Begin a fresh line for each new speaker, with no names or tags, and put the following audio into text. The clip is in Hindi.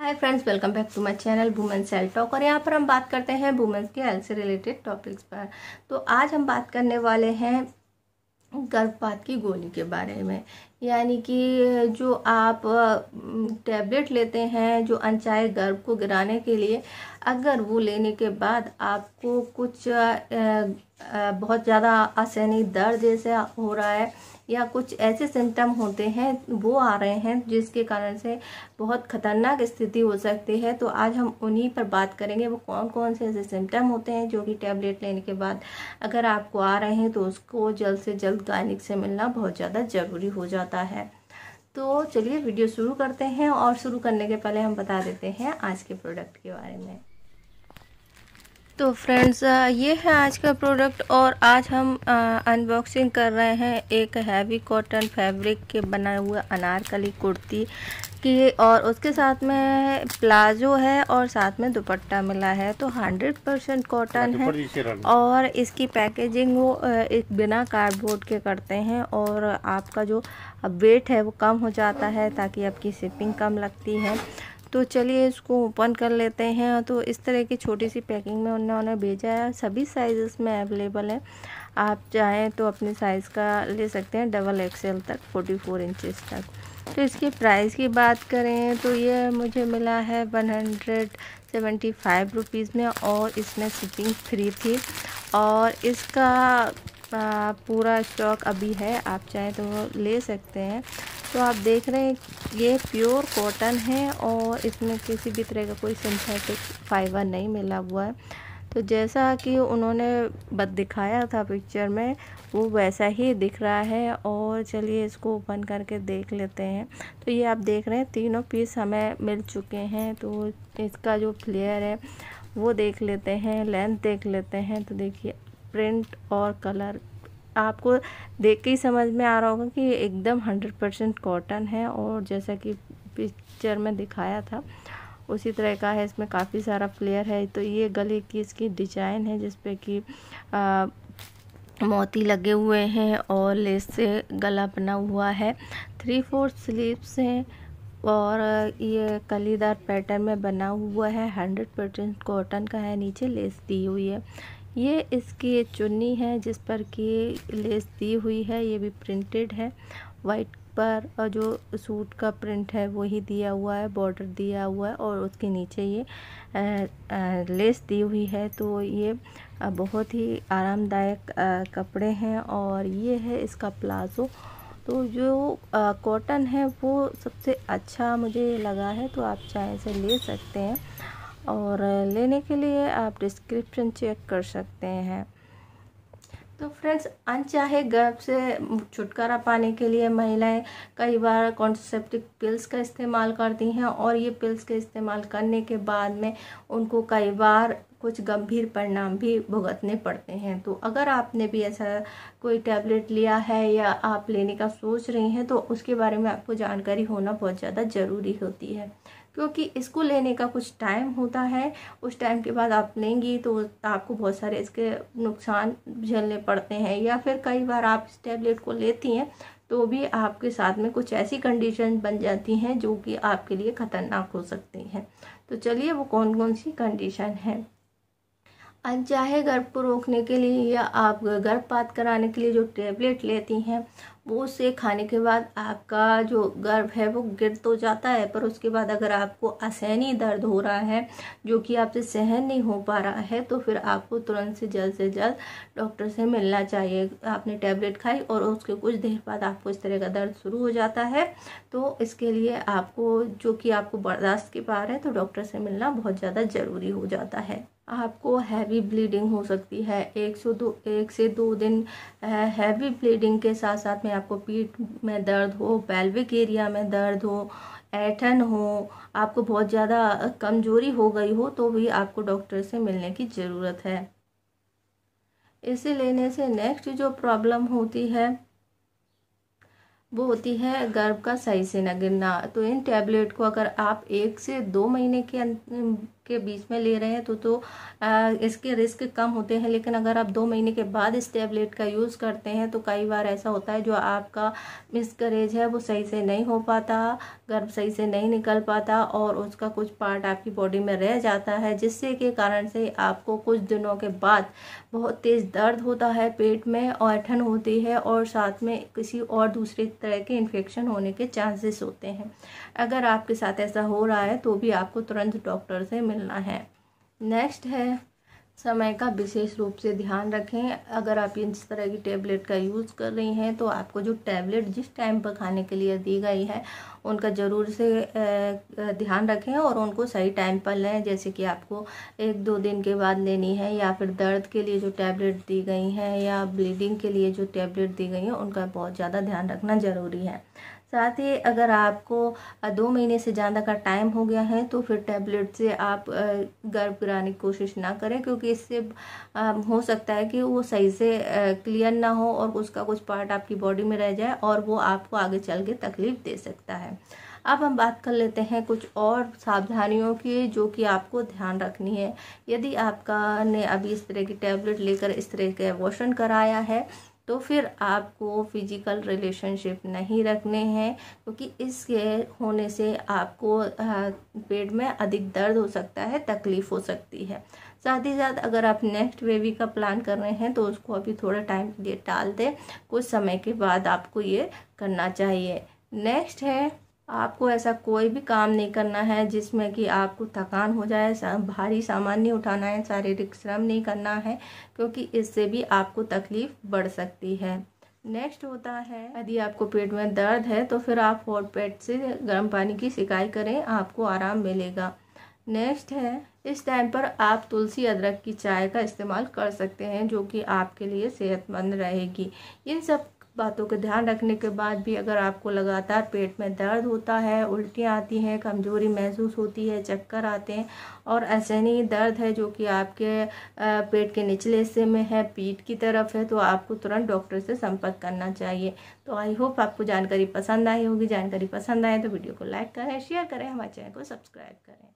Hi friends, welcome back to my channel women's health talk. और यहाँ पर हम बात करते हैं वुमेन्स के हेल्थ से रिलेटेड टॉपिक्स पर। तो आज हम बात करने वाले हैं गर्भपात की गोली के बारे में। यानी कि जो आप टैबलेट लेते हैं जो अनचाहे गर्भ को गिराने के लिए, अगर वो लेने के बाद आपको कुछ बहुत ज़्यादा असहनीय दर्द जैसा हो रहा है या कुछ ऐसे सिम्टम होते हैं वो आ रहे हैं जिसके कारण से बहुत खतरनाक स्थिति हो सकती है, तो आज हम उन्हीं पर बात करेंगे। वो कौन कौन से ऐसे सिम्टम होते हैं जो कि टैबलेट लेने के बाद अगर आपको आ रहे हैं तो उसको जल्द से जल्द गायनिक से मिलना बहुत ज़्यादा ज़रूरी हो जाता है। तो चलिए वीडियो शुरू करते हैं, और शुरू करने के पहले हम बता देते हैं आज के प्रोडक्ट के बारे में। तो फ्रेंड्स, ये है आज का प्रोडक्ट, और आज हम अनबॉक्सिंग कर रहे हैं एक हैवी कॉटन फैब्रिक के बना हुआ अनारकली कुर्ती की, और उसके साथ में प्लाजो है और साथ में दुपट्टा मिला है। तो 100% कॉटन है, और इसकी पैकेजिंग वो एक बिना कार्डबोर्ड के करते हैं, और आपका जो वेट है वो कम हो जाता है ताकि आपकी शिपिंग कम लगती है। तो चलिए इसको ओपन कर लेते हैं। तो इस तरह की छोटी सी पैकिंग में उन्होंने भेजा है। सभी साइज़ में अवेलेबल है, आप चाहें तो अपने साइज़ का ले सकते हैं, डबल एक्सेल तक 44 इंचेस तक। तो इसकी प्राइस की बात करें तो ये मुझे मिला है 175 रुपीज़ में, और इसमें शिपिंग फ्री थी। और इसका पूरा स्टॉक अभी है, आप चाहें तो वो ले सकते हैं। तो आप देख रहे हैं ये प्योर कॉटन है, और इसमें किसी भी तरह का कोई सिंथेटिक फाइबर नहीं मिला हुआ है। तो जैसा कि उन्होंने दिखाया था पिक्चर में, वो वैसा ही दिख रहा है। और चलिए इसको ओपन करके देख लेते हैं। तो ये आप देख रहे हैं तीनों पीस हमें मिल चुके हैं। तो इसका जो फ्लेयर है वो देख लेते हैं, लेंथ देख लेते हैं। तो देखिए प्रिंट और कलर आपको देख के ही समझ में आ रहा होगा कि ये एकदम 100% कॉटन है, और जैसा कि पिक्चर में दिखाया था उसी तरह का है। इसमें काफ़ी सारा फ्लेयर है। तो ये गले की इसकी डिजाइन है जिसपे कि मोती लगे हुए हैं और लेस से गला बना हुआ है। 3/4 स्लीव्स हैं, और ये कलीदार पैटर्न में बना हुआ है। 100% कॉटन का है, नीचे लेस दी हुई है। ये इसकी चुन्नी है जिस पर कि लेस दी हुई है, ये भी प्रिंटेड है वाइट पर, और जो सूट का प्रिंट है वही दिया हुआ है, बॉर्डर दिया हुआ है, और उसके नीचे ये लेस दी हुई है। तो ये बहुत ही आरामदायक कपड़े हैं, और ये है इसका प्लाजो। तो जो कॉटन है वो सबसे अच्छा मुझे लगा है, तो आप चाहे से ले सकते हैं, और लेने के लिए आप डिस्क्रिप्शन चेक कर सकते हैं। तो फ्रेंड्स, अनचाहे गर्भ से छुटकारा पाने के लिए महिलाएं कई बार कॉन्ट्रासेप्टिव पिल्स का इस्तेमाल करती हैं, और ये पिल्स के इस्तेमाल करने के बाद में उनको कई बार कुछ गंभीर परिणाम भी भुगतने पड़ते हैं। तो अगर आपने भी ऐसा कोई टैबलेट लिया है या आप लेने का सोच रही हैं, तो उसके बारे में आपको जानकारी होना बहुत ज़्यादा ज़रूरी होती है, क्योंकि इसको लेने का कुछ टाइम होता है। उस टाइम के बाद आप लेंगी तो आपको बहुत सारे इसके नुकसान झेलने पड़ते हैं, या फिर कई बार आप इस टैबलेट को लेती हैं तो भी आपके साथ में कुछ ऐसी कंडीशन बन जाती हैं जो कि आपके लिए खतरनाक हो सकती हैं। तो चलिए वो कौन कौन सी कंडीशन है। अनचाहे गर्भ को रोकने के लिए या आप गर्भपात कराने के लिए जो टैबलेट लेती हैं, वो उसे खाने के बाद आपका जो गर्भ है वो गिर तो जाता है, पर उसके बाद अगर आपको असहनीय दर्द हो रहा है जो कि आपसे सहन नहीं हो पा रहा है, तो फिर आपको तुरंत से जल्द डॉक्टर से मिलना चाहिए। आपने टैबलेट खाई और उसके कुछ देर बाद आपको इस तरह का दर्द शुरू हो जाता है, तो इसके लिए आपको जो कि आपको बर्दाश्त के पार है, तो डॉक्टर से मिलना बहुत ज़्यादा ज़रूरी हो जाता है। आपको हैवी ब्लीडिंग हो सकती है, 1 से 2 दिन हैवी ब्लीडिंग के साथ साथ में आपको पीठ में दर्द हो, पेल्विक एरिया में दर्द हो, ऐंठन हो, आपको बहुत ज़्यादा कमजोरी हो गई हो, तो भी आपको डॉक्टर से मिलने की ज़रूरत है। इसे लेने से नेक्स्ट जो प्रॉब्लम होती है वो होती है गर्भ का सही से न गिरना। तो इन टैबलेट को अगर आप 1 से 2 महीने के बीच में ले रहे हैं तो इसके रिस्क कम होते हैं। लेकिन अगर आप 2 महीने के बाद इस टैबलेट का यूज़ करते हैं तो कई बार ऐसा होता है जो आपका मिसकैरेज है वो सही से नहीं हो पाता, गर्भ सही से नहीं निकल पाता और उसका कुछ पार्ट आपकी बॉडी में रह जाता है, जिससे के कारण से आपको कुछ दिनों के बाद बहुत तेज़ दर्द होता है पेट में और ऐंठन होती है और साथ में किसी और दूसरे तरह के इन्फेक्शन होने के चांसेस होते हैं। अगर आपके साथ ऐसा हो रहा है तो भी आपको तुरंत डॉक्टर से मिलना है। नेक्स्ट है समय का विशेष रूप से ध्यान रखें। अगर आप इस तरह की टैबलेट का यूज़ कर रही हैं तो आपको जो टैबलेट जिस टाइम पर खाने के लिए दी गई है उनका ज़रूर से ध्यान रखें और उनको सही टाइम पर लें। जैसे कि आपको 1-2 दिन के बाद लेनी है, या फिर दर्द के लिए जो टैबलेट दी गई हैं या ब्लीडिंग के लिए जो टैबलेट दी गई हैं उनका बहुत ज़्यादा ध्यान रखना ज़रूरी है। साथ ही अगर आपको 2 महीने से ज़्यादा का टाइम हो गया है तो फिर टैबलेट से आप गर्भ गिराने की कोशिश ना करें, क्योंकि इससे हो सकता है कि वो सही से क्लियर ना हो और उसका कुछ पार्ट आपकी बॉडी में रह जाए और वो आपको आगे चल के तकलीफ़ दे सकता है। अब हम बात कर लेते हैं कुछ और सावधानियों की जो कि आपको ध्यान रखनी है। यदि आपका ने अभी इस तरह की टैबलेट लेकर इस तरह के अबॉर्शन कराया है तो फिर आपको फिजिकल रिलेशनशिप नहीं रखने हैं, क्योंकि इसके होने से आपको पेट में अधिक दर्द हो सकता है, तकलीफ़ हो सकती है। साथ ही साथ अगर आप नेक्स्ट बेबी का प्लान कर रहे हैं तो उसको अभी थोड़ा टाइम के लिए टाल दें, कुछ समय के बाद आपको ये करना चाहिए। नेक्स्ट है, आपको ऐसा कोई भी काम नहीं करना है जिसमें कि आपको थकान हो जाए, भारी सामान नहीं उठाना है, शारीरिक श्रम नहीं करना है, क्योंकि इससे भी आपको तकलीफ़ बढ़ सकती है। नेक्स्ट होता है, यदि आपको पेट में दर्द है तो फिर आप हॉट पैड से गर्म पानी की सिकाई करें, आपको आराम मिलेगा। नेक्स्ट है, इस टाइम पर आप तुलसी अदरक की चाय का इस्तेमाल कर सकते हैं जो कि आपके लिए सेहतमंद रहेगी। इन सब बातों का ध्यान रखने के बाद भी अगर आपको लगातार पेट में दर्द होता है, उल्टियाँ आती हैं, कमजोरी महसूस होती है, चक्कर आते हैं और ऐसे नहीं दर्द है जो कि आपके पेट के निचले हिस्से में है, पीठ की तरफ है, तो आपको तुरंत डॉक्टर से संपर्क करना चाहिए। तो आई होप आपको जानकारी पसंद आई होगी। जानकारी पसंद आए तो वीडियो को लाइक करें, शेयर करें, हमारे चैनल को सब्सक्राइब करें।